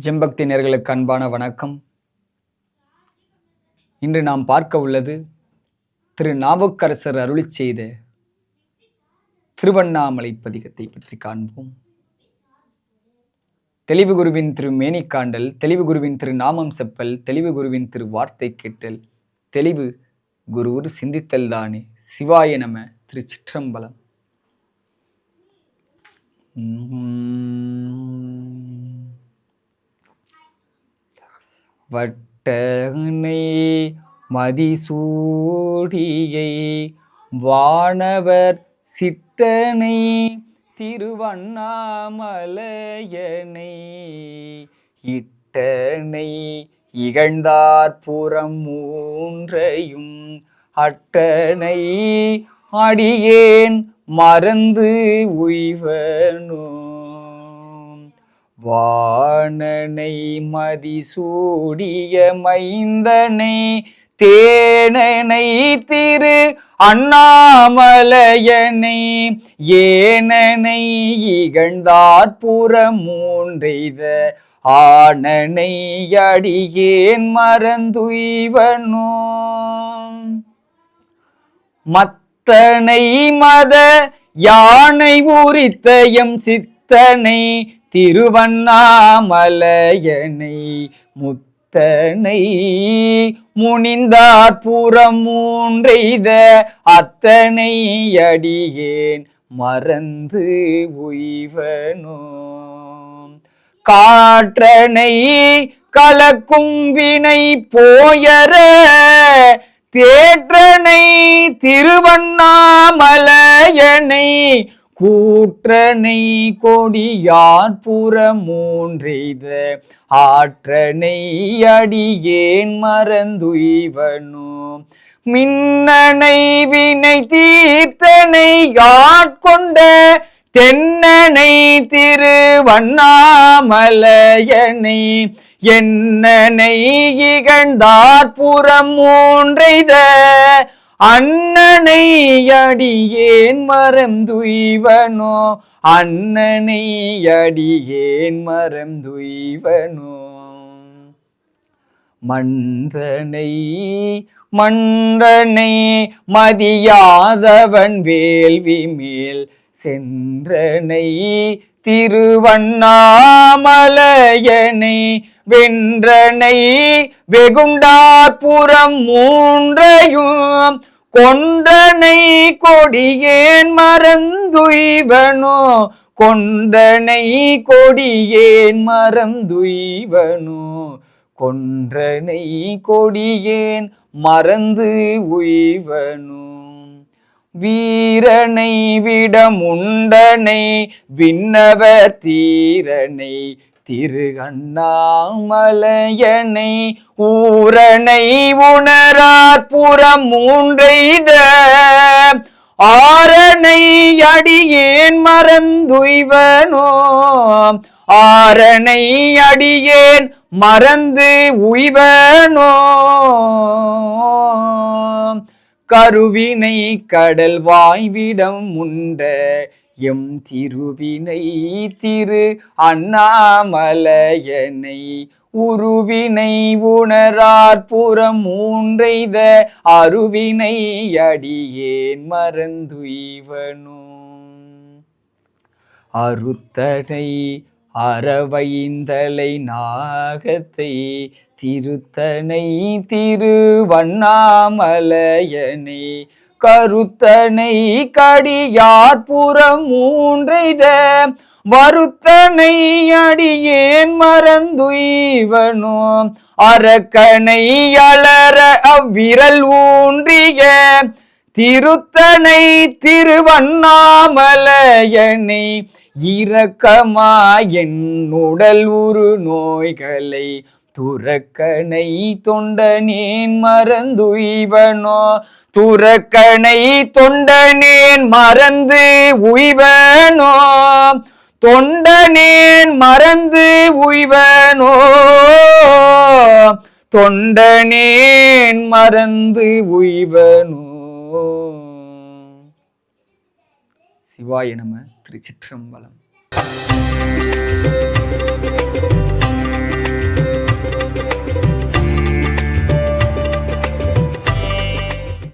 ஜெம்பக்தி நேயர்களுக்கு அன்பான வணக்கம். இன்று நாம் பார்க்க உள்ளது திரு நாவுக்கரசர் அருளிச் செய்த திருவண்ணாமலை பதிகத்தை பற்றி காண்போம். தெளிவு குருவின் திரு மேனி காண்டல், தெளிவு குருவின் திரு நாமம் செப்பல், தெளிவு குருவின் திரு வார்த்தை கேட்டல், தெளிவு குருவுரு சிந்தித்தல் தானே. சிவாய நம. திருச்சிற்றம்பலம். வட்டனை மதிசூடியை வானவர் சிட்டனை திருவண்ணாமலையனை இட்டனை இகழ்ந்தார் புறம் மூன்றையும் அட்டனை அடியேன் மறந்து உய்வனோ. வாணனை மதிசூடிய மைந்தனை தேனனை திரு அண்ணாமலையனை ஏனனை இகழ்ந்தார் புறம் மூன்றெய்த ஆனனை அடியேன் மறந்துய்வனோ. மத்தனை மத யானை உரித்தயம் சித்தனை திருவண்ணாமலையனை முத்தனை முனிந்தார் புறம் மூன்றெய்த அத்தனை அடியேன் மறந்து உய்வனோ. காற்றனை கலக்கும் வினை போயர தேற்றனை திருவண்ணாமலையனை கூற்றனை கொடியார் புறம் மூன்றெய்த ஆற்றனை அடியேன் மறந்துய்வனோ. மின்னனை வினை தீர்த்தனை ஆட்கொண்ட தென்னனை திருவண்ணாமலையனை என்னனை இகழ்ந்தார் புறம் மூன்றெய்த அண்ணனை அடியேன் மறந்துய்வனோ. அண்ணனை அடியேன் மறந்துய்வனோ. மன்றனை மன்றனை மதியாதவன் வேள்வி மேல் சென்றனை திருவண்ணாமலையனை வென்றனை வெகுண்டார் புறம் மூன்றையும் கொன்றனை கொடியேன் மறந்துய்வனோ. கொன்றனை கொடியேன் மறந்துய்வனோ. கொன்றனை கொடியேன் மறந்து உய்வனோ. வீரனை விடமுண்டனை விண்ணவர் தீரனை திரு அண்ணாமலையனை ஊரனை உணரார் புறம் மூன்றெய்த ஆரனை அடியேன் மறந்துய்வனோ. ஆரனை அடியேன் மறந்து உய்வனோ. கருவினை கடல் வாய்விடம் உண்ட எம் திருவினை திரு அண்ணாமலையனை உருவினை உணரார் புறம் மூன்றெய்த அருவினை அடியேன் மறந்துய்வனோ. அறுத்தனை அறவைந்தலை நாகத்தை திருத்தனை திருவண்ணாமலையனை கருத்தனை கடியார் புறம் மூன்றெய்த வருத்தனை அடியேன் மறந்துய்வனோ. அரக்கனை அலற அவ்விரல் ஊன்றிய திருத்தனை திருவண்ணாமலையனை இரக்கமா என்னுடல் உரு நோய்களை துறக்கனை தொண்டனேன் மறந்துய்வனோ. துறக்கனை தொண்டனேன் மறந்து உய்வனோ. தொண்டனேன் மறந்து உய்வனோ. தொண்டனேன் மறந்து உய்வனோ. சிவாய நம. திருச்சிற்றம்பலம்.